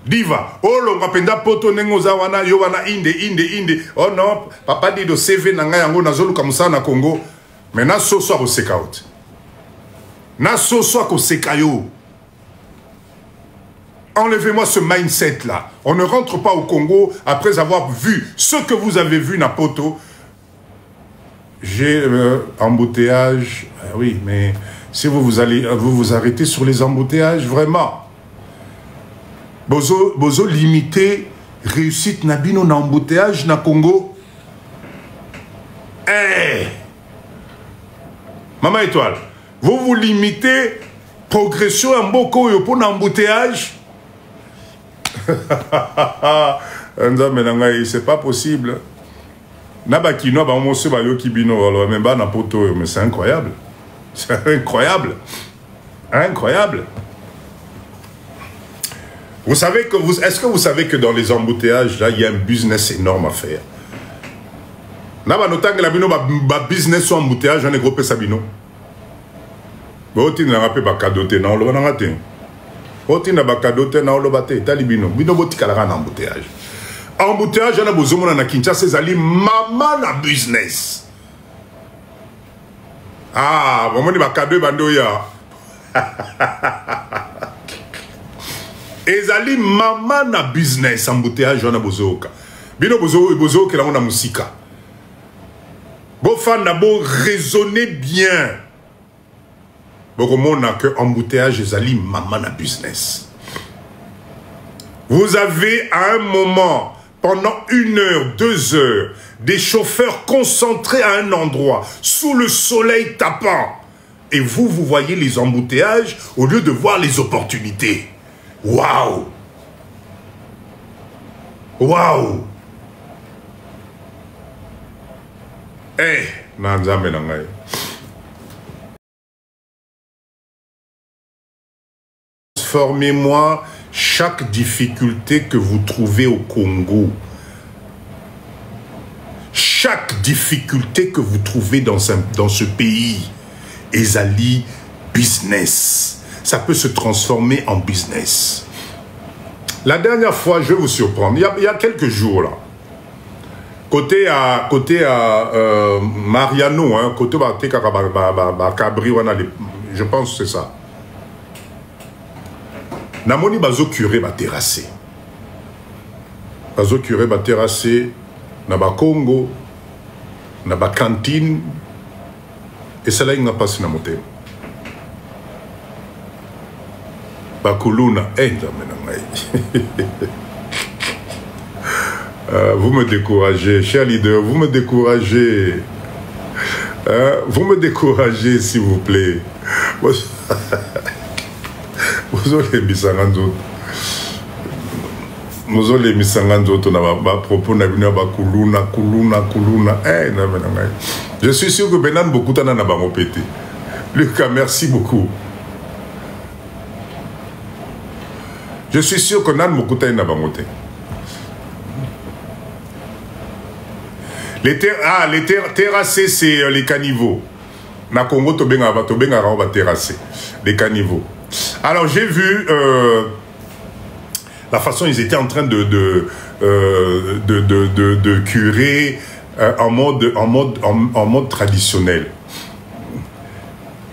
Diva. Oh, l'on rapenda poto nengozawana, yowana inde. Oh non, papa dit de CV nanga yango nazolu kamusa na Congo. Mais na so so ko sekaut. Na so so ko sekayo. Enlevez-moi ce mindset-là. On ne rentre pas au Congo après avoir vu ce que vous avez vu na poto. J'ai embouteillage. Oui, mais si vous allez vous arrêter sur les embouteillages, vraiment. Bozo limiter réussite nabino na embouteillage na Congo. Eh! Maman Étoile, vous limitez progression en boko yo pour embouteillage. C'est pas possible. Nabakino ba moso ba yo kibino même ba na poto, mais c'est incroyable. C'est incroyable. Incroyable. Vous savez que est-ce que vous savez que dans les embouteillages, là, il y a un business énorme à faire. Naba notang la bino ba business en embouteillage, on est gros sabino. Boti na rappé ba kadote na lo na ngate. Boti na ba kadote na lo bate talibino. Bino boti kala na embouteillage. Embouteillage na bozomo na Kinshasa ezali mama na business. Ah, bomoni ba kado bando ya. Ezali mama na business embouteillage wana bozoka. Bino bozoka la na musika. Bo fan na bo raisonner bien. Bo mona que embouteillage ezali mama na business. Vous avez à un moment pendant 1 heure, 2 heures des chauffeurs concentrés à un endroit sous le soleil tapant et vous voyez les embouteillages au lieu de voir les opportunités. Waouh! Waouh! Eh, nanzambe nangai. Transformez-moi chaque difficulté que vous trouvez au Congo. Chaque difficulté que vous trouvez dans ce pays. Ezali business. Ça peut se transformer en business. La dernière fois, je vais vous surprendre, il y a quelques jours là, côté à Mariano, hein, côté Cabri, je pense que c'est ça. Namoni bazo curé ba terrassé. Bazo curé ba terrassé, na ba Congo, na ba cantine, et cela il n'a pas si na moté. Bakuluna, vous me découragez, cher leader, vous me découragez. Vous me découragez, s'il vous plaît. Vous avez mis ça en d'autres. Vous avez mis ça en d'autres. Je suis sûr que Benan beaucoup t'en a pas pété. Lucas, merci beaucoup. Je suis sûr que Nan Mokuta n'a pas monté. Les terrassés, c'est les caniveaux. Na Congo, Tobenga va terrasser. Les caniveaux. Alors, j'ai vu la façon ils étaient en train de curer en mode traditionnel.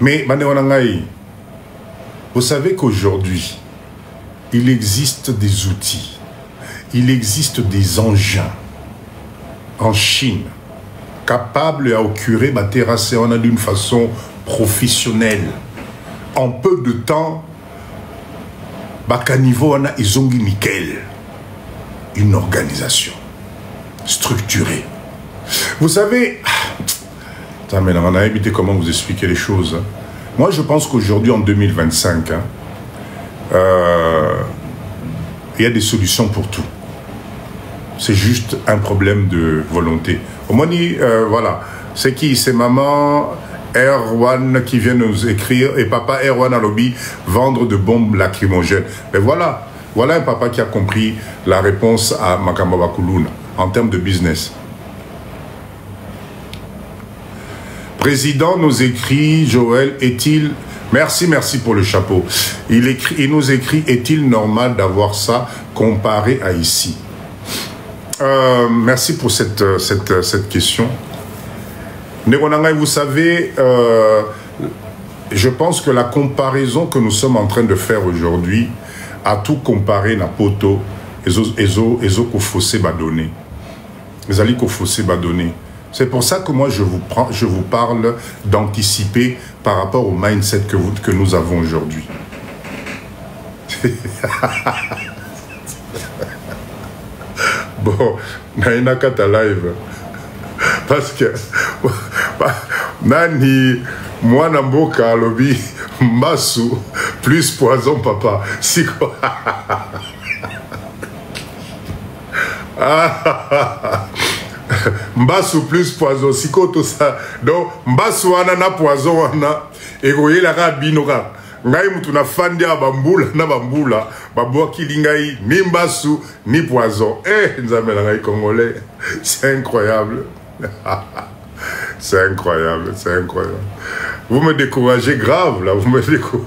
Mais, vous savez qu'aujourd'hui, il existe des outils, il existe des engins en Chine capables à curer la terrasse d'une façon professionnelle. En peu de temps, Bakanivo ils ont nickel une organisation structurée. Vous savez, on a évité comment vous expliquer les choses. Moi, je pense qu'aujourd'hui, en 2025, il y a des solutions pour tout. C'est juste un problème de volonté. Au moins, voilà. C'est qui? C'est maman Erwan qui vient nous écrire et papa Erwan à lobby vendre de bombes lacrymogènes. Mais voilà. Voilà un papa qui a compris la réponse à Makamba Bakuluna en termes de business. Président nous écrit, Joël, est-il Merci, merci pour le chapeau. Il nous écrit, est-il normal d'avoir ça comparé à ici? Merci pour cette question. Negonangai, vous savez, je pense que la comparaison que nous sommes en train de faire aujourd'hui, à tout comparer na poto, ezo kofose badonné. Ezali kofose badonné. C'est pour ça que moi je vous parle d'anticiper par rapport au mindset que nous avons aujourd'hui. Bon, naina kata live. Parce que nani moi namboka alobi mbasu plus poison papa. Si quoi. Mbasu plus poison, siko tout ça. Donc, mbasu wana na poison wana, egoye la ka binoka. Ngai mutu na fandi ya bambula, na bambula, babwa kilingai, ni mbasu, ni poison. Eh, nzambe na ngai congolais. C'est incroyable. C'est incroyable, c'est incroyable. Vous me découragez grave, là, vous me découragez.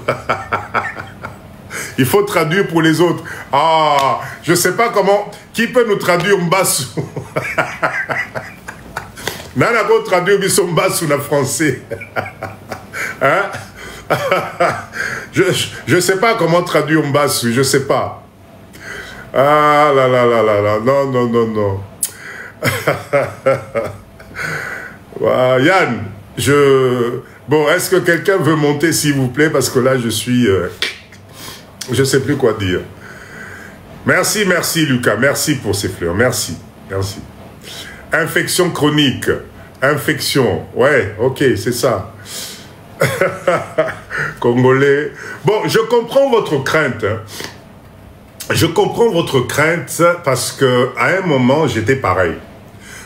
Il faut traduire pour les autres. Ah, je ne sais pas comment. Qui peut nous traduire Mbasu? Nana peut traduire Mbasu en français. Hein? Je ne sais pas comment traduire Mbasu, je ne sais pas. Ah là là là là là, non, non, non, non. Yann, bon, est-ce que quelqu'un veut monter, s'il vous plaît? Parce que là, je suis... je ne sais plus quoi dire. Merci, merci Lucas. Merci pour ces fleurs. Merci. Merci. Infection chronique. Infection. Ouais, ok, c'est ça. Congolais. Bon, je comprends votre crainte. Hein. Je comprends votre crainte parce que à un moment, j'étais pareil.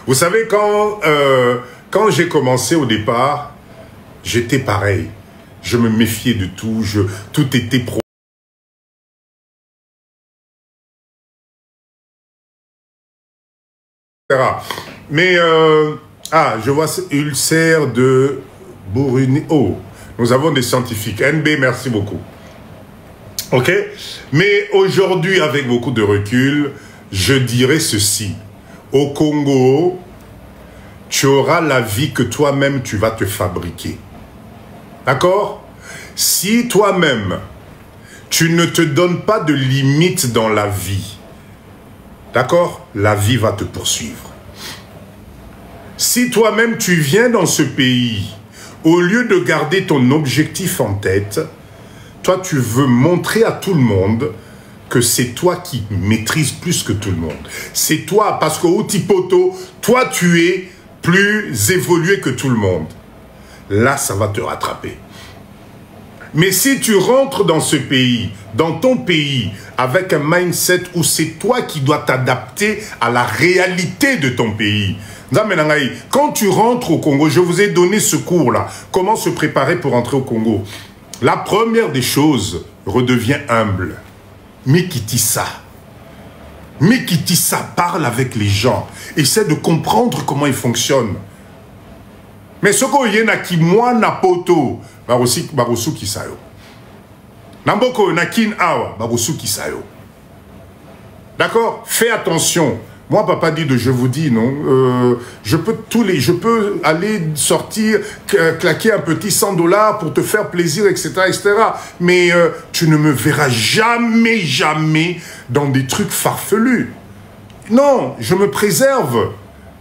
Vous savez, quand j'ai commencé au départ, j'étais pareil. Je me méfiais de tout. Tout était pro. Mais, je vois ulcère de Bouruni. Oh, nous avons des scientifiques. NB, merci beaucoup. Ok? Mais aujourd'hui, avec beaucoup de recul, je dirais ceci. Au Congo, tu auras la vie que toi-même, tu vas te fabriquer. D'accord? Si toi-même, tu ne te donnes pas de limites dans la vie, d'accord? La vie va te poursuivre. Si toi-même tu viens dans ce pays, au lieu de garder ton objectif en tête, toi tu veux montrer à tout le monde que c'est toi qui maîtrises plus que tout le monde. C'est toi, parce qu'au Tipoto, toi tu es plus évolué que tout le monde. Là, ça va te rattraper. Mais si tu rentres dans ce pays, dans ton pays, avec un mindset où c'est toi qui dois t'adapter à la réalité de ton pays. Quand tu rentres au Congo, je vous ai donné ce cours-là. Comment se préparer pour rentrer au Congo? La première des choses, redeviens humble. Mikitissa. Mikitissa, parle avec les gens. Essaie de comprendre comment ils fonctionnent. Mais ce qu'on y a qui moi na poto, barosu kisayo. Namboko na kin awa, barosu kisayo. D'accord? Fais attention. Moi, papa dit je vous dis, non, je peux aller sortir, claquer un petit 100 $ pour te faire plaisir, etc., etc. Mais tu ne me verras jamais, jamais dans des trucs farfelus. Non, je me préserve.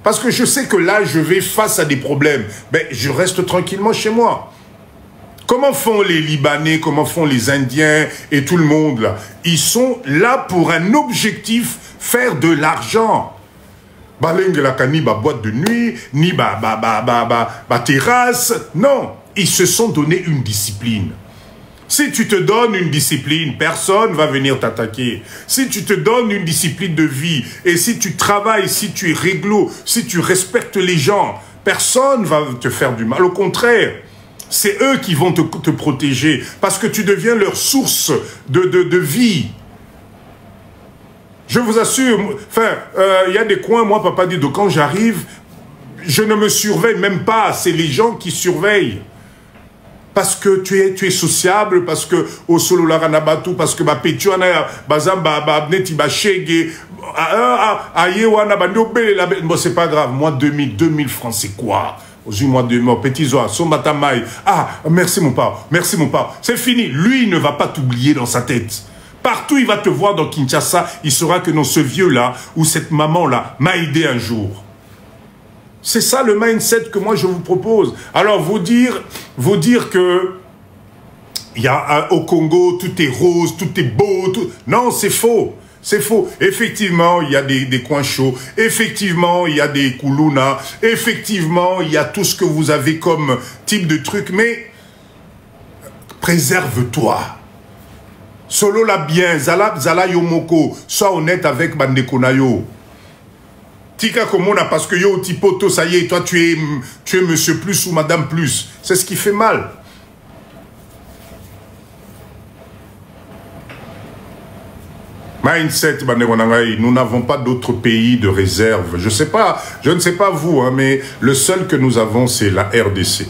Parce que je sais que là, je vais face à des problèmes. Ben, je reste tranquillement chez moi. Comment font les Libanais, comment font les Indiens et tout le monde là? Ils sont là pour un objectif, faire de l'argent. Baleng la kani ba boîte de nuit, ni ba terrasse. Non, ils se sont donné une discipline. Si tu te donnes une discipline, personne ne va venir t'attaquer. Si tu te donnes une discipline de vie, et si tu travailles, si tu es réglo, si tu respectes les gens, personne ne va te faire du mal. Au contraire, c'est eux qui vont te protéger, parce que tu deviens leur source de vie. Je vous assure, enfin, y a des coins, moi, papa dit, donc quand j'arrive, je ne me surveille même pas, c'est les gens qui surveillent. parce que tu es sociable, parce que au solo la ranabatu, parce que ba petuana bazamba ba abneti ba shege ayewana ba ndobele la bon c'est pas grave, moi 2000 francs c'est quoi? Aujourd'hui moi 2000 petits oies, son matamai. Ah, merci mon père, merci mon père. C'est fini, lui il ne va pas t'oublier dans sa tête. Partout il va te voir dans Kinshasa, il saura que non ce vieux là ou cette maman là m'a aidé un jour. C'est ça le mindset que moi je vous propose. Alors vous dire que il y a au Congo tout est rose, tout est beau, tout... non c'est faux, c'est faux. Effectivement il y a des coins chauds, effectivement il y a des koulouna, effectivement il y a tout ce que vous avez comme type de truc, mais préserve-toi. Solo la bien, zala yomoko, sois honnête avec Bandekonayo. Tika Komona, parce que yo, Tipoto, ça y est, toi tu es monsieur plus ou madame plus. C'est ce qui fait mal. Mindset, nous n'avons pas d'autres pays de réserve. Je ne sais pas vous, hein, mais le seul que nous avons, c'est la RDC.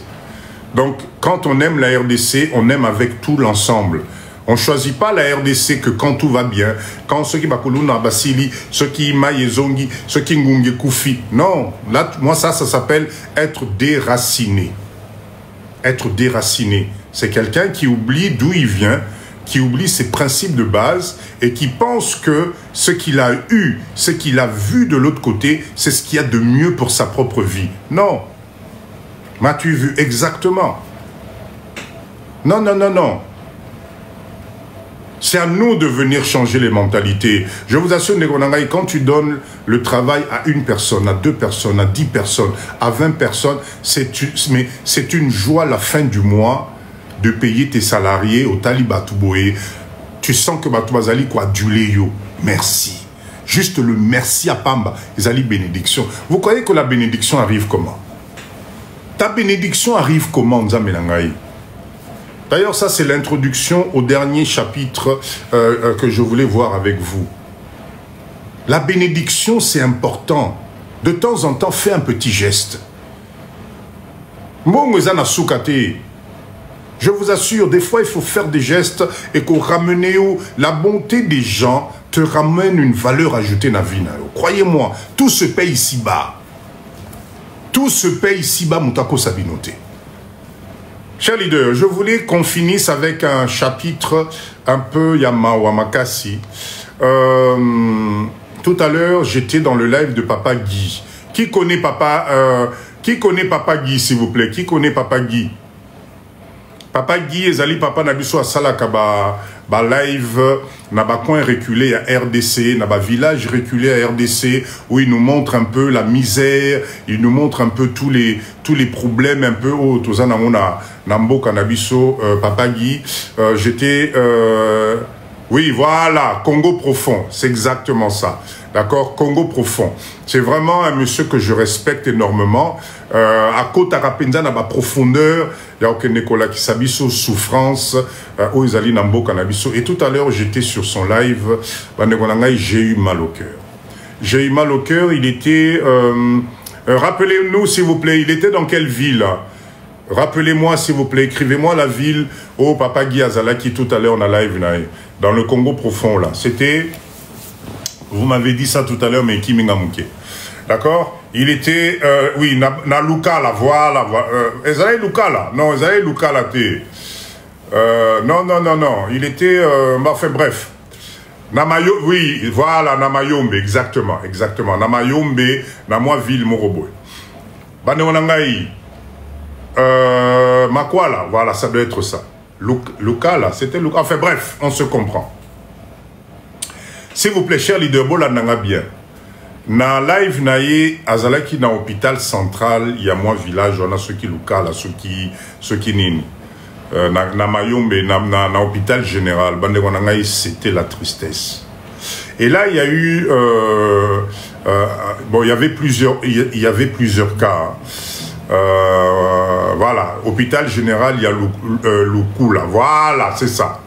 Donc, quand on aime la RDC, on aime avec tout l'ensemble. On ne choisit pas la RDC que quand tout va bien, quand ceux qui bakuluna basili, ceux qui maïezongi, ceux qui ngunge koufi. Non, là, moi ça s'appelle être déraciné. Être déraciné, c'est quelqu'un qui oublie d'où il vient, qui oublie ses principes de base et qui pense que ce qu'il a eu, ce qu'il a vu de l'autre côté, c'est ce qu'il y a de mieux pour sa propre vie. Non. M'as-tu vu exactement? Non, non, non, non. C'est à nous de venir changer les mentalités. Je vous assure, Negonangaï, quand tu donnes le travail à une personne, à 2 personnes, à 10 personnes, à 20 personnes, c'est une joie à la fin du mois de payer tes salariés au Talibatouboé. Tu sens que Batoubazali quoi duléyo. Merci. Juste le merci à Pamba. Ils bénédiction. Vous croyez que la bénédiction arrive comment? Ta bénédiction arrive comment, Nzamenangaï? D'ailleurs, ça, c'est l'introduction au dernier chapitre que je voulais voir avec vous. La bénédiction, c'est important. De temps en temps, fais un petit geste. Je vous assure, des fois, il faut faire des gestes et qu'on ramène la bonté des gens te ramène une valeur ajoutée dans la vie. Croyez-moi, tout se paye ici-bas. Tout se paye ici-bas, Moutako Sabinoté. Chers leaders, je voulais qu'on finisse avec un chapitre un peu Yama Wamakasi. Tout à l'heure, j'étais dans le live de Papa Guy. Qui connaît Papa Guy, s'il vous plaît? Qui connaît Papa Guy? Papa Guy et Zali Papa Nabiso à Salakaba, live, n'a pas coin reculé à RDC, n'a pas village reculé à RDC, où il nous montre un peu la misère, il nous montre un peu tous les problèmes un peu, oh, tout ça, Nambo Kanabiso, Papa Guy, j'étais, oui, voilà, Congo profond, c'est exactement ça. D'accord, Congo profond. C'est vraiment un monsieur que je respecte énormément. À côté de Rapenza, dans ma profondeur, il y a aucun Nicolas qui s'abisso souffrance, où ils allaient Nambo Kanabiso. Et tout à l'heure, j'étais sur son live, j'ai eu mal au cœur. J'ai eu mal au cœur, il était, rappelez-nous s'il vous plaît, il était dans quelle ville? Rappelez-moi s'il vous plaît, écrivez-moi la ville, oh Papa Guy Azalaki, tout à l'heure on a live, dans le Congo profond là. C'était... Vous m'avez dit ça tout à l'heure, mais qui m'engamouké. D'accord? Il était, oui, na Luka là, voilà. Esaïe Luka là. Non, Esaïe Luka là, non, non, non, non. Il était, enfin bref. Namayo, oui, voilà, Namayombe, exactement, exactement. Namayombe, Namwa ville Morobo. Baneonangaï, Makwala, voilà, ça doit être ça. Luka là, c'était Luka. Enfin bref, on se comprend. S'il vous plaît, cher leader, bolandanga bien. Na live naye azalaki na hôpital central, il y a moi village, on a ceux qui luka là, ceux qui nini. Na Mayombe, na hôpital général, bande wanangaï, c'était la tristesse. Et là, il y a eu, bon, il y avait plusieurs cas. Voilà, hôpital général, il y a Lukula. Voilà, c'est ça,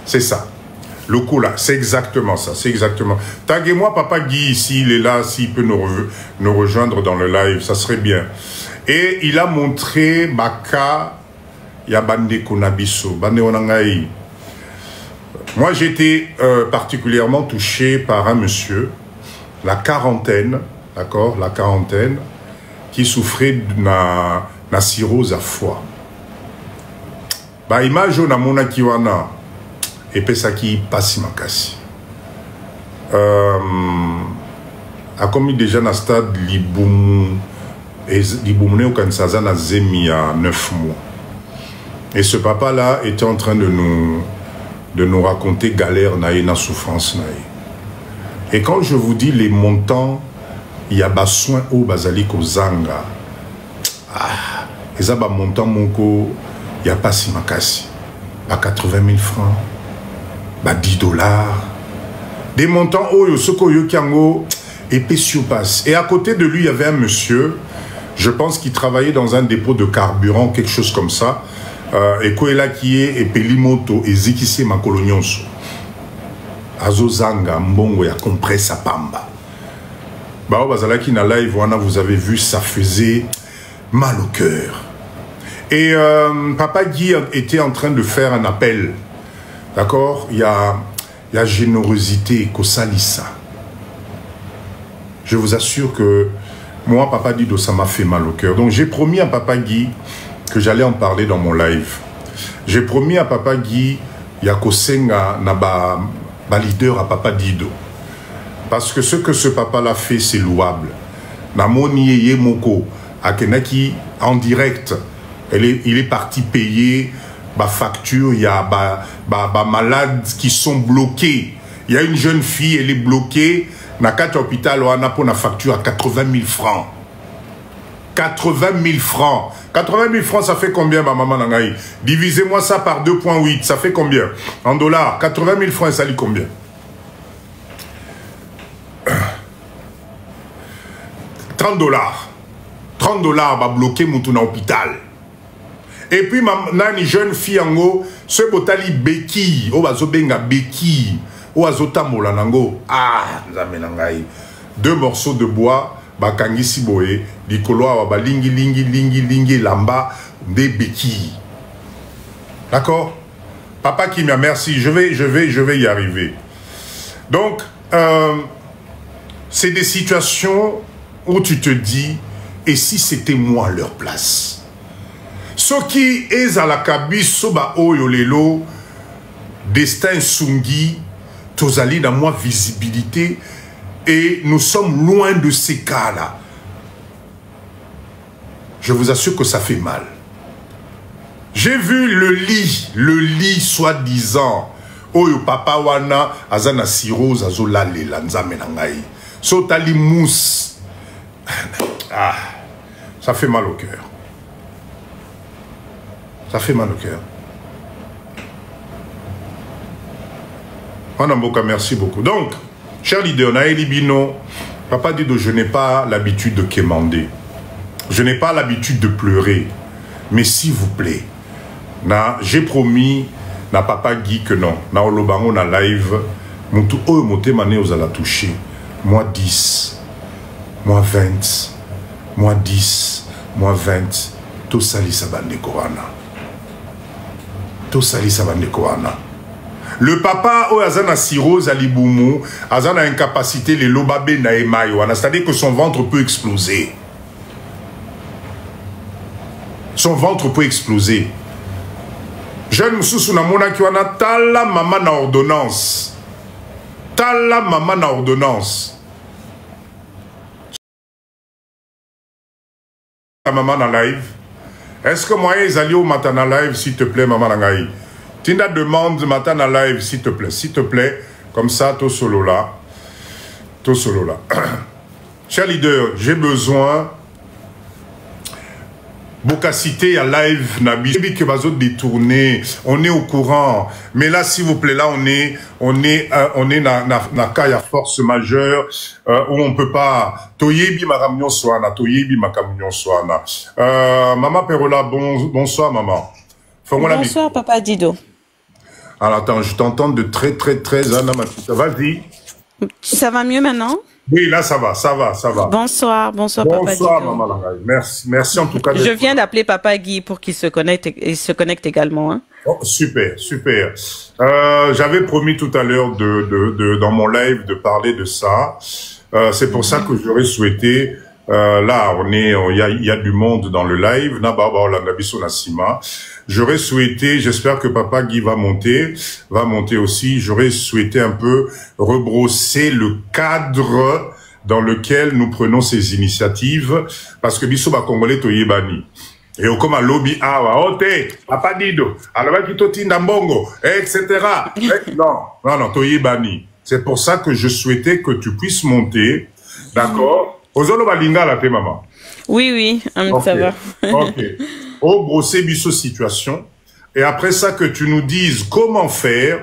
c'est ça. Le coup là, c'est exactement ça, c'est exactement. Taguez-moi Papa Guy, s'il est là, s'il peut nous rejoindre dans le live, ça serait bien. Et il a montré Baka, ya bande konabiso, bande onangai. Moi, j'étais particulièrement touché par un monsieur, la quarantaine, d'accord, la quarantaine, qui souffrait na cirrhose à foie. Ba image na mona kiwana epesaki pasi makasi. A commis déjà na stade libumu ne okansaza na zemi à 9 mois. Et ce papa là était en train de nous raconter galère naïe na souffrance naïe. Et quand je vous dis les montants, il y a bas soin au bazali kozanga. Ah, et ça bas montant moko, il y a pas si makasi. Bas 80 000 francs, bas 10 dollars. Des montants oyo soko yo kiango épais passe. Et à côté de lui, il y avait un monsieur, je pense qu'il travaillait dans un dépôt de carburant, quelque chose comme ça. Et Koela qui est et Pelimoto et Zikisi Makolonyonso. Azozanga Mbongo ya compressa pamba. Bao bazalaki na live vous avez vu, ça faisait mal au cœur. Et Papa Guy était en train de faire un appel. D'accord? Il y a générosité, Kosalissa. Je vous assure que moi, Papa Dido, ça m'a fait mal au cœur. Donc j'ai promis à Papa Guy que j'allais en parler dans mon live. J'ai promis à Papa Guy, Yakosenga, Naba, leader à Papa Dido. Parce que ce que ce papa-là fait, c'est louable. Namoni Yemoko, Akenaki, en direct, il est parti payer ma facture. Il y a malades qui sont bloqués. Il y a une jeune fille, elle est bloquée. Nakata hôpital, on a pour la facture à 80 000 francs. 80 000 francs. 80 000 francs, ça fait combien, ma maman Nangaï? Divisez-moi ça par 2,8. Ça fait combien? En dollars. 80 000 francs, ça dit combien? 30 dollars. 30 dollars, va bloquer mon tour hôpital. Et puis, une jeune fille en haut, ce botali béquille, oh, bazobenga béquille, oh, azotamola nango. Ah, zamenangaï. 2 morceaux de bois, bakangisi boye, dikolo, lingi, lamba, des béquilles. D'accord? Papa qui m'a merci, je vais y arriver. Donc, c'est des situations où tu te dis, et si c'était moi à leur place? Ce qui est à la cabine, soba oyolelo, destin sungi, tozali dans moi visibilité, et nous sommes loin de ces cas-là. Je vous assure que ça fait mal. J'ai vu le lit soi-disant, oyo papa wana, azana cirrhose, azolale, lanzame nangai. Sotali mousse. Ah, ça fait mal au cœur. Ça fait mal au cœur. Anamboka, merci beaucoup. Donc, cher leader, Naëli Bino, Papa Dido, je n'ai pas l'habitude de quémander. Je n'ai pas l'habitude de pleurer. Mais s'il vous plaît, j'ai promis na Papa Guy que non. Na Olobango na live, mutu oyo mote mane aux la toucher. Moi 10, moi 20, moi 10, moi 20. Tout sali sabande koana. Tout sali sabande koana. Le papa o azana cirrhose à Liboumou, azana incapacité les lobabe na emayo, c'est-à-dire que son ventre peut exploser. Son ventre peut exploser. Jeune Moussou na mona ki wana tala maman na ordonnance. Tala maman na ordonnance. La maman na live. Est-ce que moi ils allaient au matin na live s'il te plaît maman nangaï? Tinda demande matin à live, s'il te plaît, comme ça, tout solo là. Cher leader, j'ai besoin, Bokacité à live, Nabi, que bazo détourné, on est au courant, mais là, s'il vous plaît, là, on est na cas à force majeure, où on peut pas, toyebi makamnyon soana, Maman Perola, bonsoir, maman. Bonsoir, Papa Dido. Alors attends, je t'entends de très Anna Matita. Vas-y. Ça va mieux maintenant? Oui, là, ça va, ça va, ça va. Bonsoir, bonsoir Papa Guy. Bonsoir, Maman Langaï. Merci, merci en tout cas. Je viens d'appeler Papa Guy pour qu'il se connecte, il se connecte également. Hein. Oh, super, super. J'avais promis tout à l'heure dans mon live de parler de ça. C'est pour ça que j'aurais souhaité. Là, il y a du monde dans le live. J'aurais souhaité, j'espère que Papa Guy va monter aussi. J'aurais souhaité un peu rebrosser le cadre dans lequel nous prenons ces initiatives, parce que biso ba Congolais toyebani. Et au comme lobby awa, ote, Papa Dido, alors qui totinda mbongo, etc. Non, toyebani. C'est pour ça que je souhaitais que tu puisses monter, d'accord? Ozolo balinga la te maman. Oui, okay. Ça va. Ok. Au brosser biso situation. Et après ça, que tu nous dises comment faire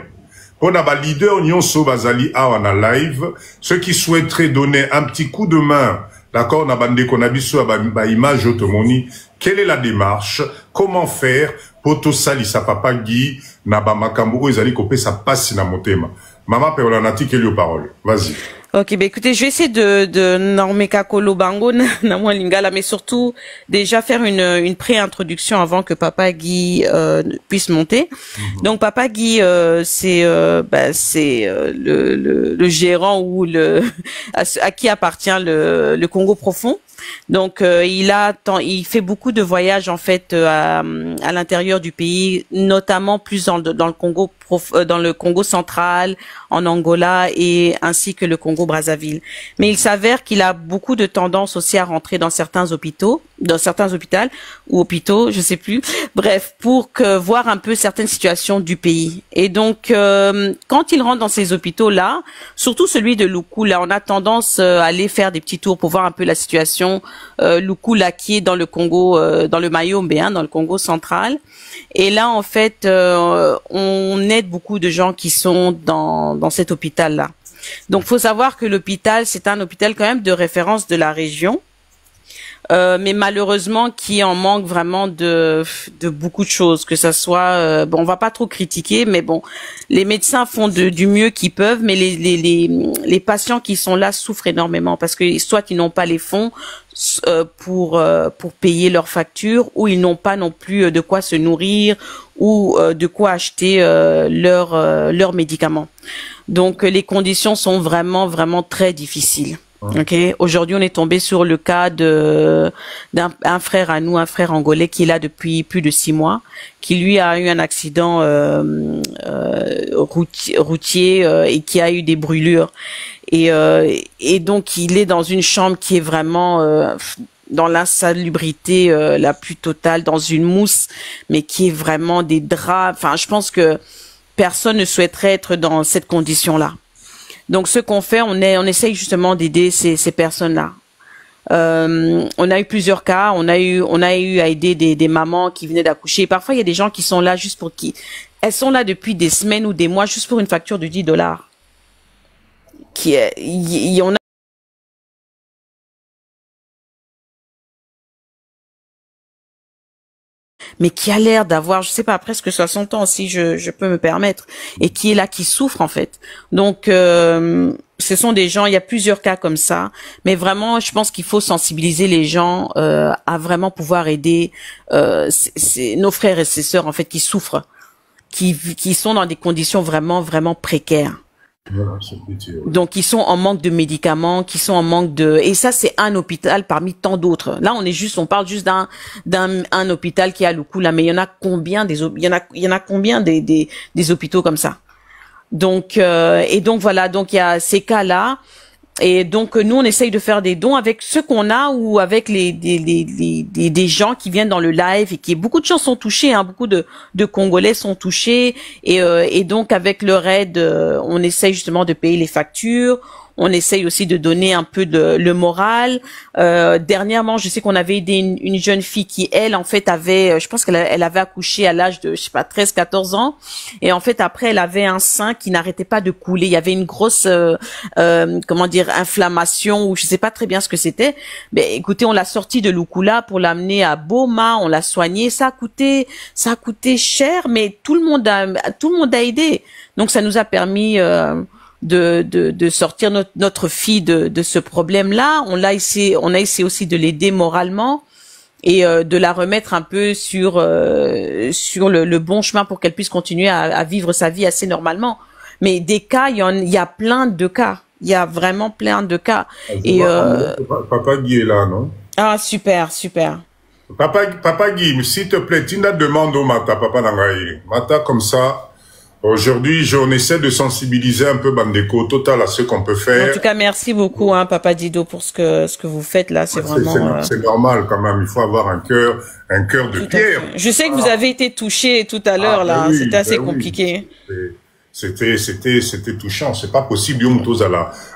pour n'aba leader nyonso bazali awa na live, ceux qui souhaiteraient donner un petit coup de main, d'accord, na bande qu'on a biso ba image automoni, quelle est la démarche, comment faire pour tout ça sa Papa Guy na ba makambo ezali kopé ça passe na motema. Maman pe on a quelques paroles. Vas-y. Ok, ben écoutez, je vais essayer de normer Kakolo Bango na moi lingala, mais surtout déjà faire une pré-introduction avant que Papa Guy puisse monter. Donc Papa Guy, c'est le gérant ou à qui appartient le Congo profond. Donc il fait beaucoup de voyages en fait à l'intérieur du pays, notamment plus dans le Congo dans le Congo central, en Angola et ainsi que le Congo Brazzaville. Mais il s'avère qu'il a beaucoup de tendance aussi à rentrer dans certains hôpitaux, ou hôpitaux, je sais plus. Bref, pour voir un peu certaines situations du pays. Et donc quand il rentre dans ces hôpitaux là, surtout celui de Lukula, on a tendance à aller faire des petits tours pour voir un peu la situation. Lukula qui est dans le Congo, dans le Mayombe, dans le Congo central. Et là, en fait, on aide beaucoup de gens qui sont dans cet hôpital-là. Donc, faut savoir que l'hôpital, c'est un hôpital quand même de référence de la région, mais malheureusement qui en manque vraiment de beaucoup de choses, que ça soit, on va pas trop critiquer, mais bon, les médecins font du mieux qu'ils peuvent, mais les patients qui sont là souffrent énormément parce que soit ils n'ont pas les fonds pour payer leurs factures, ou ils n'ont pas non plus de quoi se nourrir ou de quoi acheter leurs médicaments. Donc les conditions sont vraiment très difficiles. Okay. Aujourd'hui, on est tombé sur le cas d'un frère à nous, un frère angolais qui est là depuis plus de 6 mois, qui lui a eu un accident routier et qui a eu des brûlures. Et donc, il est dans une chambre qui est vraiment dans l'insalubrité la plus totale, dans une mousse, mais qui est vraiment des draps. Enfin, je pense que personne ne souhaiterait être dans cette condition-là. Donc, ce qu'on fait, on essaye justement d'aider ces personnes-là. On a eu plusieurs cas. On a eu à aider des mamans qui venaient d'accoucher. Parfois, il y a des gens qui sont là juste pour elles sont là depuis des semaines ou des mois juste pour une facture de $10. On a mais qui a l'air d'avoir, je sais pas, presque 60 ans, si je peux me permettre, et qui est là, qui souffre en fait. Donc, ce sont des gens, il y a plusieurs cas comme ça, mais vraiment, je pense qu'il faut sensibiliser les gens à vraiment pouvoir aider nos frères et ses sœurs en fait qui souffrent, qui sont dans des conditions vraiment précaires. Voilà, donc ils sont en manque de médicaments, qui sont en manque et ça c'est un hôpital parmi tant d'autres. Là on parle juste d'un hôpital qui est à Lukula, mais il y en a combien il y en a combien des hôpitaux comme ça. Donc et donc voilà, donc il y a ces cas-là. Et donc nous on essaye de faire des dons avec ce qu'on a ou avec des gens qui viennent dans le live, et qui beaucoup de gens sont touchés, beaucoup de Congolais sont touchés, et donc avec leur aide on essaye justement de payer les factures. On essaye aussi de donner un peu le moral. Dernièrement, je sais qu'on avait aidé une jeune fille qui, elle, en fait, je pense qu'elle avait accouché à l'âge de, je sais pas, 13, 14 ans. Et en fait, après, elle avait un sein qui n'arrêtait pas de couler. Il y avait une grosse, inflammation, ou je sais pas très bien ce que c'était. Mais écoutez, on l'a sortie de Lukula pour l'amener à Boma. On l'a soignée. Ça a coûté cher, mais tout le monde a aidé. Donc, ça nous a permis, de sortir notre fille de ce problème-là. On a essayé aussi de l'aider moralement et de la remettre un peu sur le bon chemin pour qu'elle puisse continuer à vivre sa vie assez normalement. Mais des cas, il y a plein de cas. Il y a vraiment plein de cas. Et Papa Guy est là, non? Ah, super, super. Papa Guy, s'il te plaît, tu ne demandes au Mata, Papa Nangaï. Mata, comme ça, aujourd'hui, on essaie de sensibiliser un peu Bandeko Total à ce qu'on peut faire. En tout cas, merci beaucoup, hein, Papa Dido, pour ce que vous faites là. C'est vraiment. C'est normal quand même. Il faut avoir un cœur de pierre. Je sais que vous avez été touché tout à l'heure là. Oui, c'était assez compliqué. C'était touchant. C'est pas possible.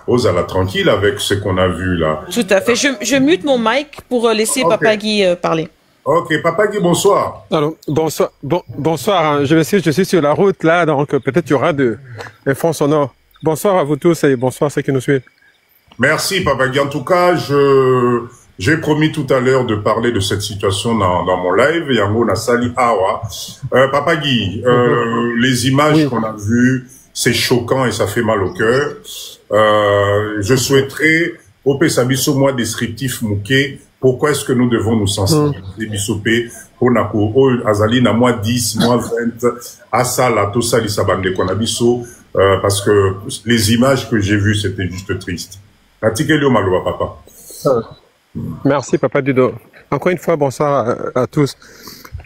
Aux à la tranquille avec ce qu'on a vu là. Tout à fait. Je mute mon mic pour laisser Papa Guy parler. Ok, Papa Guy, bonsoir. Alors, bonsoir. Bonsoir. Hein. Je suis sur la route là, donc peut-être il y aura un fond sonore. Bonsoir à vous tous et bonsoir à ceux qui nous suivent. Merci, Papa Guy. En tout cas, j'ai promis tout à l'heure de parler de cette situation dans mon live. Yango Nassali Awa. Papa Guy, les images qu'on a vues, c'est choquant et ça fait mal au cœur. Je souhaiterais, au Pesabiso, moi, descriptif Mouké, pourquoi est-ce que nous devons nous sensibiliser, Bissopé, pour Nako, Azali, na moi 10, moi 20, Asala, Tosali, Sabande, Konabiso, parce que les images que j'ai vues, c'était juste triste. Natikelio Maloa, papa. Merci, Papa Dido. Encore une fois, bonsoir à tous.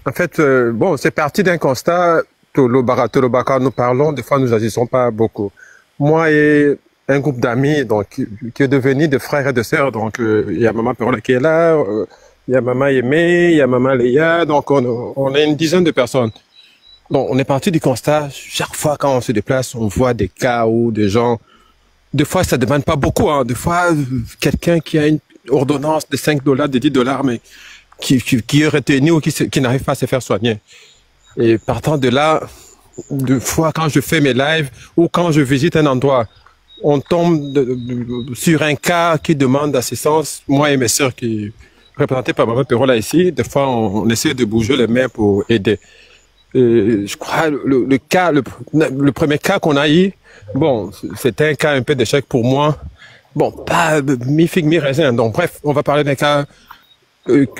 En fait, bon, c'est parti d'un constat. Tolobaka, nous parlons, des fois, nous agissons pas beaucoup. Moi et un groupe d'amis, donc, qui est devenu des frères et de sœurs. Donc, il y a Maman Perola qui est là, il y a Maman Aimé, il y a Maman Léa. Donc, on est une dizaine de personnes. Donc, on est parti du constat. Chaque fois, quand on se déplace, on voit des cas où des gens, des fois, ça demande pas beaucoup, hein. Des fois, quelqu'un qui a une ordonnance de $5, de $10, mais qui est retenu ou qui n'arrive pas à se faire soigner. Et partant de là, des fois, quand je fais mes lives ou quand je visite un endroit, on tombe sur un cas qui demande assistance. Moi et mes sœurs qui représentés par Maman Perola ici, des fois, on essaie de bouger les mains pour aider. Et je crois le premier cas qu'on a eu, bon, c'était un cas un peu d'échec pour moi. Bon, pas mi-figue, mi-raisin. Donc, bref, on va parler d'un cas.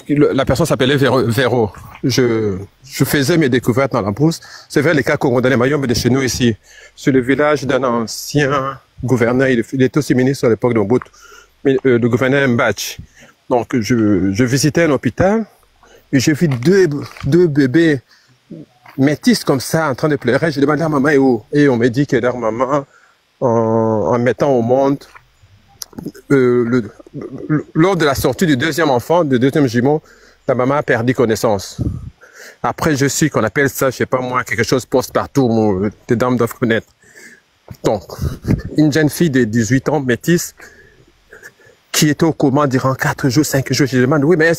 La personne s'appelait Véro. Je faisais mes découvertes dans la brousse. C'est vers les cas Congo dans les Mayombe de chez nous ici. Sur le village d'un ancien gouverneur. Il était aussi ministre à l'époque de Mobutu. Le gouverneur Mbach. Donc, je visitais un hôpital. Et j'ai vu deux bébés métis comme ça, en train de pleurer. J'ai demandé à maman et où? Et on m'a dit que leur maman, en mettant au monde, lors de la sortie du deuxième enfant, du deuxième jumeau, la maman a perdu connaissance. Après, je suis qu'on appelle ça, je sais pas moi, quelque chose post-partout, des dames doivent connaître. Donc, une jeune fille de 18 ans, métisse, qui était au coma durant 4 jours, 5 jours. Je demande, oui, mais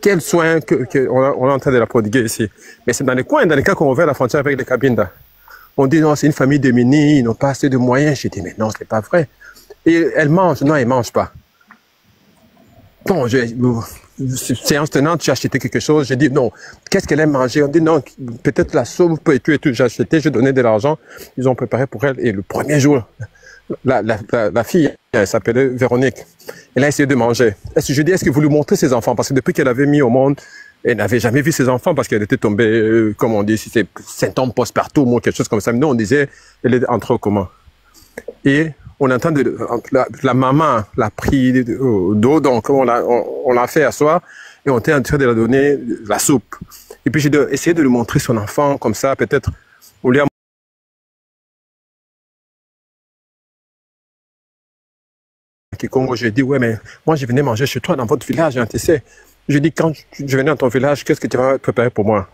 quel soin on est en train de la prodiguer ici? Mais c'est dans les coins, dans les cas qu'on ouvert la frontière avec les Cabinda. On dit, non, c'est une famille démunie, ils n'ont pas assez de moyens. J'ai dit, mais non, c'est pas vrai. Et elle mange. Non, elle mange pas. Bon, séance tenante, j'ai acheté quelque chose. J'ai dit, non, qu'est-ce qu'elle aime manger? On dit, non, peut-être la sauve, et tout. J'ai acheté, j'ai donné de l'argent. Ils ont préparé pour elle. Et le premier jour, la fille, elle s'appelait Véronique. Elle a essayé de manger. Je dis, est-ce que vous lui montrez ses enfants? Parce que depuis qu'elle avait mis au monde, elle n'avait jamais vu ses enfants parce qu'elle était tombée, comme on dit, si c'est symptômes post-partum ou quelque chose comme ça. Mais nous, on disait, elle est entrée au coma. Et on entend la maman l'a pris d'eau, donc on l'a fait asseoir et on était en train de la donner la soupe. Et puis j'ai essayé de lui montrer son enfant comme ça, peut-être, on lui a Congo, j'ai dit, ouais, mais moi, je venais manger chez toi dans votre village, hein, tu sais. Je dis, quand je venais dans ton village, qu'est-ce que tu vas préparer pour moi?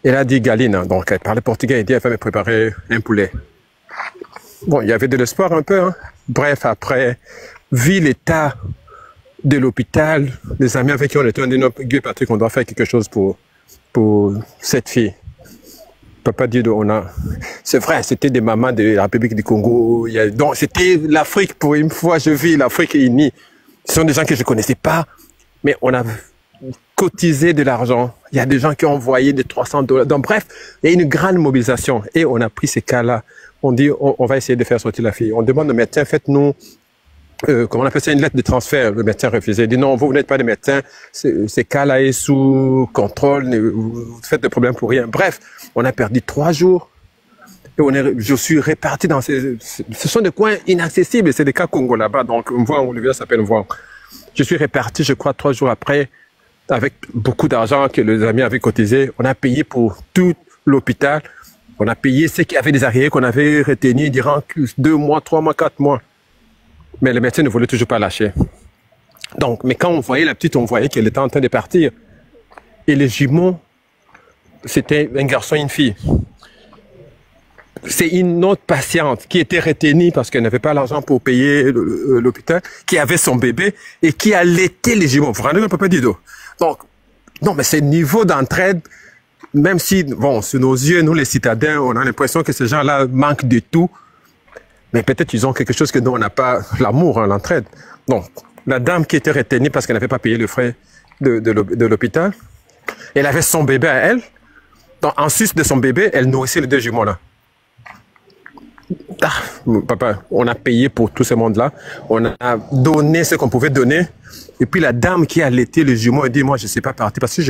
Elle a dit Galine, hein, donc elle parlait portugais, elle dit, elle va me préparer un poulet. Bon, il y avait de l'espoir un peu, hein. Bref, après, vu l'état de l'hôpital, les amis avec qui on était, on dit, non, Guy Patrick, on doit faire quelque chose pour cette fille. Papa Dido, c'est vrai, c'était des mamans de la République du Congo. Donc, c'était l'Afrique, pour une fois, je vis l'Afrique unie. Ce sont des gens que je connaissais pas, mais on a cotisé de l'argent. Il y a des gens qui ont envoyé des $300. Donc, bref, il y a une grande mobilisation. Et on a pris ces cas-là On dit, on va essayer de faire sortir la fille. On demande au médecin, faites-nous, comment on appelle ça, une lettre de transfert. Le médecin refusait. Il dit, non, vous n'êtes pas des médecins. C'est cas là est sous contrôle. Vous faites des problèmes pour rien. Bref, on a perdu 3 jours. Et je suis réparti dans ce sont des coins inaccessibles. C'est des cas Congo là-bas. Donc, le village s'appelle Mvouang. Je suis réparti, je crois, 3 jours après, avec beaucoup d'argent que les amis avaient cotisé. On a payé pour tout l'hôpital. On a payé ceux qui avaient des arriérés qu'on avait retenus durant 2 mois, 3 mois, 4 mois. Mais le médecin ne voulait toujours pas lâcher. Donc, mais quand on voyait la petite, on voyait qu'elle était en train de partir. Et les jumeaux, c'était un garçon et une fille. C'est une autre patiente qui était retenue parce qu'elle n'avait pas l'argent pour payer l'hôpital, qui avait son bébé et qui allaitait les jumeaux. Vous vous rendez compte, Papa Dido? Donc, non, mais c'est niveau d'entraide, même si, bon, sous nos yeux, nous les citadins, on a l'impression que ces gens-là manquent de tout, mais peut-être ils ont quelque chose que nous, on n'a pas, l'amour, hein, l'entraide. Donc, la dame qui était retenue parce qu'elle n'avait pas payé le frais de l'hôpital, elle avait son bébé à elle. Donc, en sus de son bébé, elle nourrissait les 2 jumeaux-là. Ah, papa, on a payé pour tout ce monde-là. On a donné ce qu'on pouvait donner. Et puis la dame qui a allaité le jumeau a dit, moi, je ne sais pas partir parce que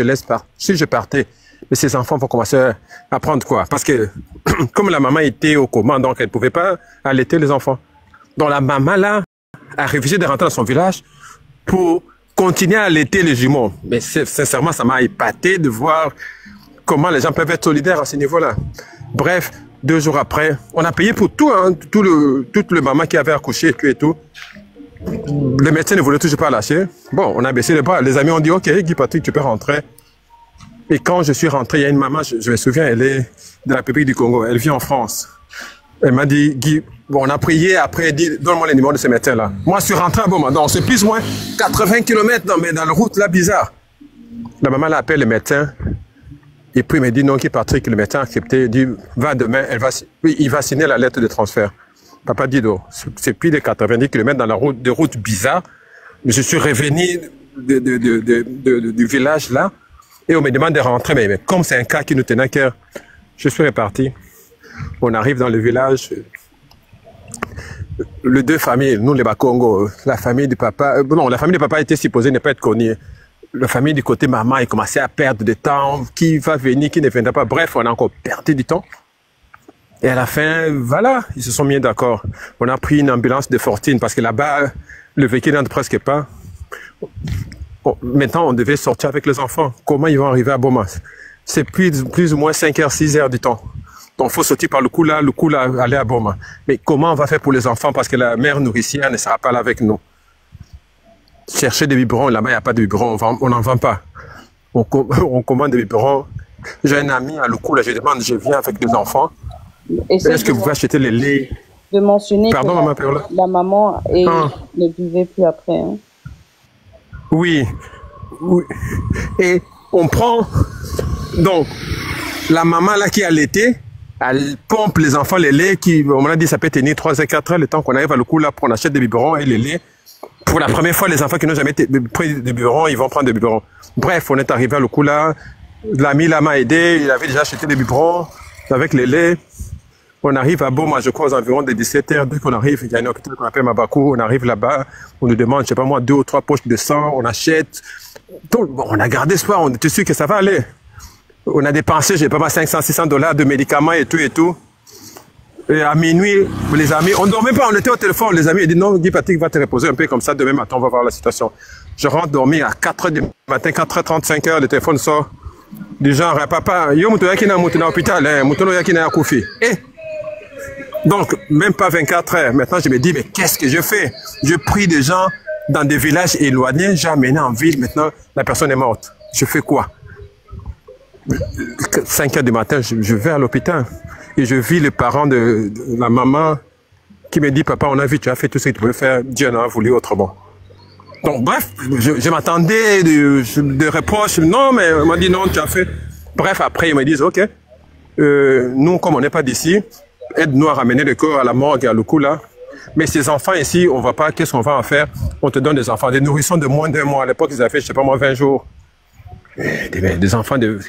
si je partais, mais ces enfants vont commencer à prendre quoi? Parce que comme la maman était au coma, donc elle ne pouvait pas allaiter les enfants. Donc la maman, là, a refusé de rentrer dans son village pour continuer à allaiter les jumeaux. Mais sincèrement, ça m'a épaté de voir comment les gens peuvent être solidaires à ce niveau-là. Bref, 2 jours après, on a payé pour tout, hein, toute le maman qui avait accouché et tout. Le médecin ne voulait toujours pas lâcher. Bon, on a baissé les bras. Les amis ont dit, OK, Guy Patrick, tu peux rentrer. Et quand je suis rentré, il y a une maman, je me souviens, elle est de la République du Congo. Elle vit en France. Elle m'a dit, Guy, bon, on a prié, après elle dit, donne-moi les numéros de ce médecin-là. Moi, je suis rentré à Boma. Donc, c'est plus ou moins 80 km dans la route, là, bizarre. La maman l'appelle le médecin. Et puis, il m'a dit, non, Guy Patrick, le médecin a accepté. Il dit, va demain, il va signer la lettre de transfert. Papa Dido, c'est plus de 90 km dans la route, de route bizarre. Je suis revenu du village là, et on me demande de rentrer. Mais comme c'est un cas qui nous tenait à cœur, je suis reparti. On arrive dans le village. Les 2 familles, nous les Bakongo, la famille du papa, non, la famille du papa était supposée ne pas être connue. La famille du côté maman, il commençait à perdre du temps. Qui va venir, qui ne viendra pas. Bref, on a encore perdu du temps. Et à la fin, voilà, ils se sont mis d'accord. On a pris une ambulance de fortune parce que là-bas, le véhicule n'entre presque pas. Bon, maintenant, on devait sortir avec les enfants. Comment ils vont arriver à Boma? C'est plus ou moins 5 heures, 6 heures du temps. Donc, il faut sortir par le coup là, aller à Boma. Mais comment on va faire pour les enfants parce que la mère nourricière ne sera pas là avec nous? Chercher des biberons, là-bas, il n'y a pas de biberons, on n'en vend pas. On commande des biberons. J'ai un ami à Luku, là, je demande, je viens avec des enfants. Est-ce que vous pouvez acheter les laits? De mentionner Pardon, que maman Perla? la maman ne buvait plus après. Hein. Oui. Et on prend, donc, la maman là qui a allaité, elle pompe les enfants les laits qui, on a dit, ça peut tenir 3 et 4 heures, le temps qu'on arrive à Luku là, on achète des biberons et les laits. Pour la première fois, les enfants qui n'ont jamais pris des biberons, ils vont prendre des biberons. Bref, on est arrivé à Luku là, l'ami là m'a aidé, il avait déjà acheté des biberons avec les laits. On arrive à Boma, je crois, aux environs de 17 heures. Dès qu'on arrive, il y a un hôpital qu'on appelle Mabakou. On arrive là-bas, on nous demande, je sais pas moi, 2 ou 3 poches de sang, on achète. Donc, bon, on a gardé espoir, on était sûr que ça va aller. On a dépensé, je sais pas moi, 500, 600 $ de médicaments et tout et tout. Et à minuit, les amis, on ne dormait pas, on était au téléphone. Les amis, ils disent non, Guy Patrick va te reposer un peu comme ça, demain matin, on va voir la situation. Je rentre dormir à 4 h du matin, 4h35, le téléphone sort. Du genre, papa, yo, moutou yaki na moutou na hôpital, moutou yaki na koufi. Donc, même pas 24 heures. Maintenant, je me dis, mais qu'est-ce que je fais? Je prie des gens dans des villages éloignés, j'ai amené en ville, maintenant, la personne est morte. Je fais quoi? 5 heures du matin, je vais à l'hôpital. Et je vis les parents de la maman qui me dit, papa, on a vu, tu as fait tout ce que tu pouvais faire, Dieu n'en a voulu autrement. Donc, bref, je m'attendais de reproches. Non, mais on m'a dit, non, tu as fait. Bref, après, ils me disent, OK, nous, comme on n'est pas d'ici, aide-nous à ramener le corps à la morgue, à Luku, là. Mais ces enfants ici, on ne va pas, qu'est-ce qu'on va en faire? On te donne des enfants, des nourrissons de moins d'1 mois. À l'époque, ils avaient fait, je sais pas moi, 20 jours. Des enfants de...